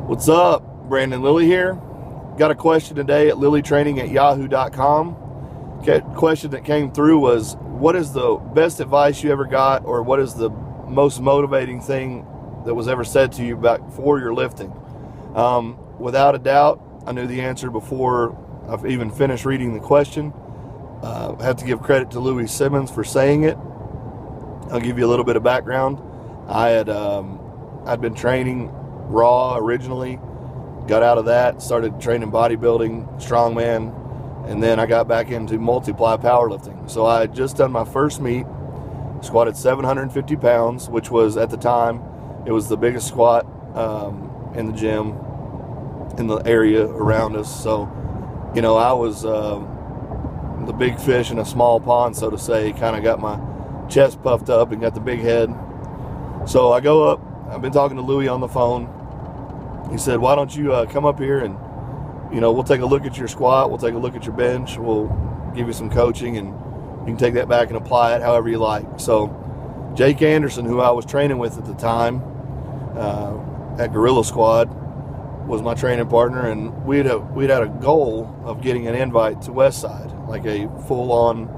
What's up? Brandon Lilly here. Got a question today at lilytraining@yahoo.com. Question that came through was, what is the best advice you ever got, or what is the most motivating thing that was ever said to you before your lifting? Without a doubt, I knew the answer before I've even finished reading the question. I have to give credit to Louis Simmons for saying it. I'll give you a little bit of background. I'd been training raw originally, got out of that, started training bodybuilding, strongman, and then I got back into multiply powerlifting. So I had just done my first meet, squatted 750 pounds, which was, at the time, it was the biggest squat in the gym in the area around us. So, I was the big fish in a small pond, so to say. Kind of got my chest puffed up and got the big head. So I go up. I've been talking to Louis on the phone. He said, why don't you come up here and, we'll take a look at your squat. We'll take a look at your bench. We'll give you some coaching, and you can take that back and apply it however you like. So Jake Anderson, who I was training with at the time at Gorilla Squad, was my training partner, and we'd had a goal of getting an invite to Westside, like a full-time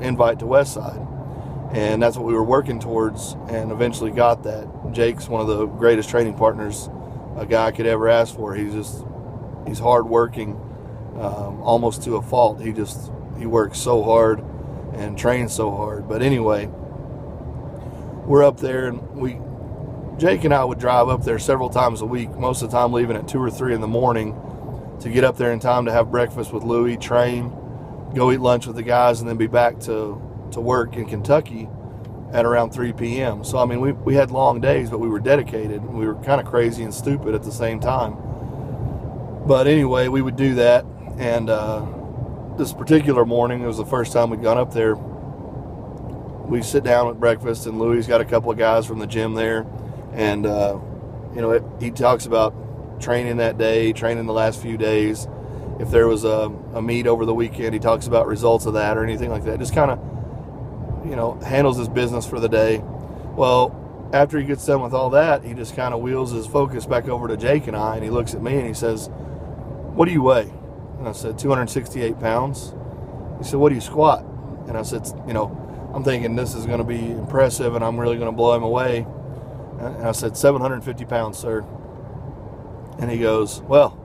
invite to Westside. And that's what we were working towards, and eventually got that. Jake's one of the greatest training partners a guy could ever ask for. He's hardworking, almost to a fault. He works so hard and trains so hard. But anyway, we're up there, and Jake and I would drive up there several times a week, most of the time leaving at 2 or 3 in the morning to get up there in time to have breakfast with Louis, train, go eat lunch with the guys, and then be back to work in Kentucky at around 3 p.m. So, we had long days, but we were dedicated. We were kind of crazy and stupid at the same time. But anyway, we would do that. And this particular morning, it was the first time we'd gone up there. We sit down at breakfast, and Louis got a couple of guys from the gym there. And, he talks about training that day, training the last few days. If there was a meet over the weekend, he talks about results of that or anything like that. Just kind of, handles his business for the day. Well, after he gets done with all that, he just kind of wheels his focus back over to Jake and I, and he looks at me and he says, what do you weigh? And I said, 268 pounds. He said, what do you squat? And I said, I'm thinking this is going to be impressive and I'm really going to blow him away. And I said, 750 pounds, sir. And he goes, well,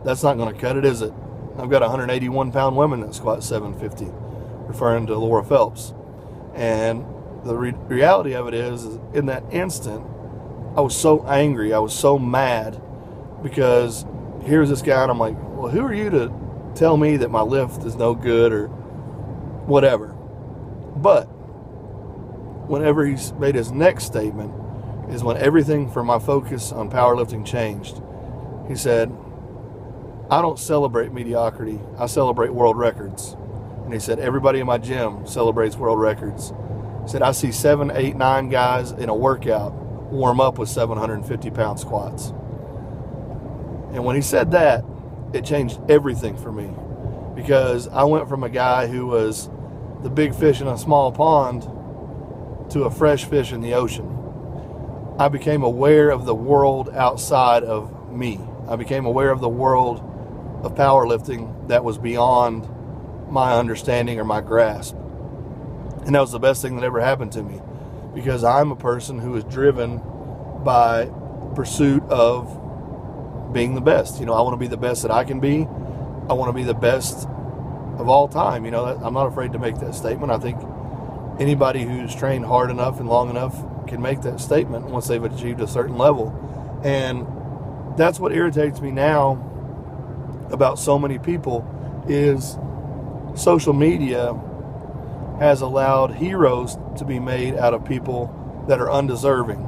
that's not going to cut it, is it? I've got 181-pound women that squat 750, referring to Laura Phelps. And the reality of it is in that instant, I was so angry. I was so mad, because here's this guy, and I'm like, well, who are you to tell me that my lift is no good or whatever? But whenever he made his next statement is when everything from my focus on powerlifting changed. He said, I don't celebrate mediocrity. I celebrate world records. And he said, everybody in my gym celebrates world records. He said, I see 7, 8, 9 guys in a workout warm up with 750-pound squats. And when he said that, it changed everything for me, because I went from a guy who was the big fish in a small pond to a fresh fish in the ocean. I became aware of the world outside of me. I became aware of the world of powerlifting that was beyond my understanding or my grasp. And that was the best thing that ever happened to me, because I'm a person who is driven by pursuit of being the best. I want to be the best that I can be. I want to be the best of all time. I'm not afraid to make that statement. I think anybody who's trained hard enough and long enough can make that statement once they've achieved a certain level. And that's what irritates me now about so many people, is social media has allowed heroes to be made out of people that are undeserving.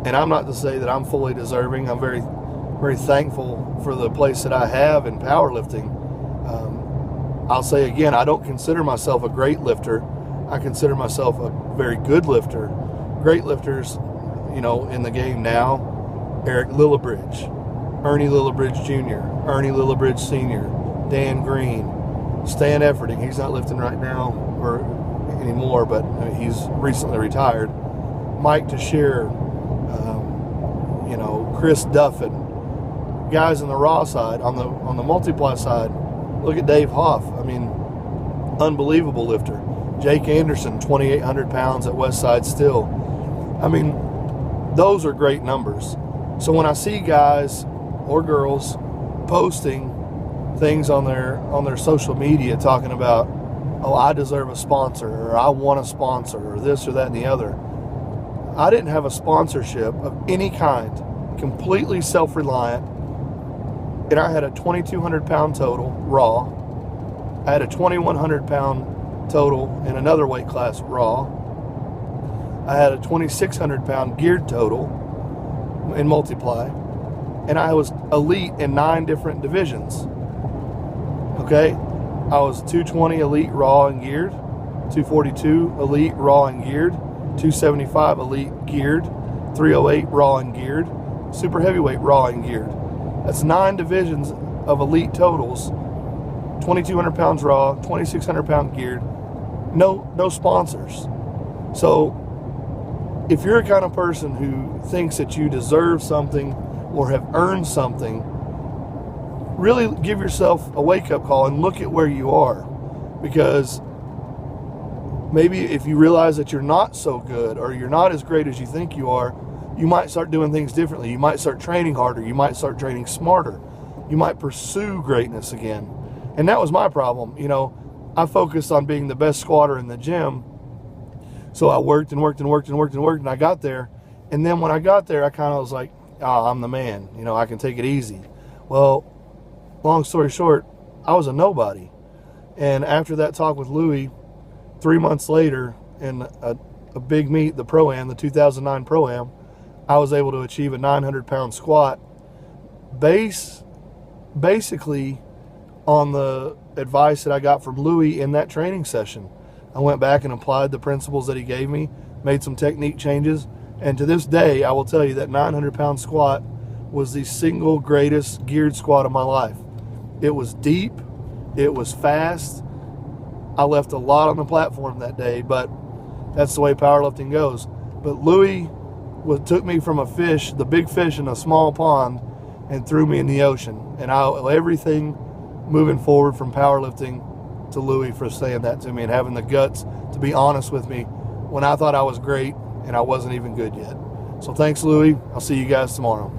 And I'm not to say that I'm fully deserving. I'm very, very thankful for the place that I have in powerlifting. I'll say again, I don't consider myself a great lifter. I consider myself a very good lifter. Great lifters, in the game now, Eric Lillibridge, Ernie Lillibridge Jr., Ernie Lillibridge Sr., Dan Green, Stan Efferding. He's not lifting right now or anymore, but he's recently retired. Mike Teixeira, you know, Chris Duffin. Guys on the raw side, on the multiply side, look at Dave Hoff. I mean, unbelievable lifter. Jake Anderson, 2,800 pounds at Westside Still. I mean, those are great numbers. So when I see guys or girls posting things on their social media talking about, oh, I deserve a sponsor, or I want a sponsor, or this or that and the other. I didn't have a sponsorship of any kind, completely self-reliant, and I had a 2,200 pound total raw. I had a 2,100 pound total in another weight class raw. I had a 2,600 pound geared total in multiply, and I was elite in 9 different divisions. Okay, I was 220 elite raw and geared, 242 elite raw and geared, 275 elite geared, 308 raw and geared, super heavyweight raw and geared. That's 9 divisions of elite totals, 2,200 pounds raw, 2,600 pound geared, no sponsors. So if you're a kind of person who thinks that you deserve something or have earned something, really give yourself a wake-up call and look at where you are. Because maybe if you realize that you're not so good or you're not as great as you think you are, you might start doing things differently. You might start training harder. You might start training smarter. You might pursue greatness again. And that was my problem. You know, I focused on being the best squatter in the gym. So I worked and worked and worked and worked and worked, and I got there. And then when I got there, I kind of was like, oh, I'm the man. You know, I can take it easy. Well, long story short, I was a nobody. And after that talk with Louie, 3 months later, in a big meet, the Pro-Am, the 2009 Pro-Am, I was able to achieve a 900-pound squat basically on the advice that I got from Louie in that training session. I went back and applied the principles that he gave me, made some technique changes, and to this day, I will tell you that 900-pound squat was the single greatest geared squat of my life. It was deep, it was fast. I left a lot on the platform that day, but that's the way powerlifting goes. But Louie took me from a fish, the big fish in a small pond, and threw me in the ocean. And I owe everything moving forward from powerlifting to Louie for saying that to me and having the guts to be honest with me when I thought I was great and I wasn't even good yet. So thanks, Louie. I'll see you guys tomorrow.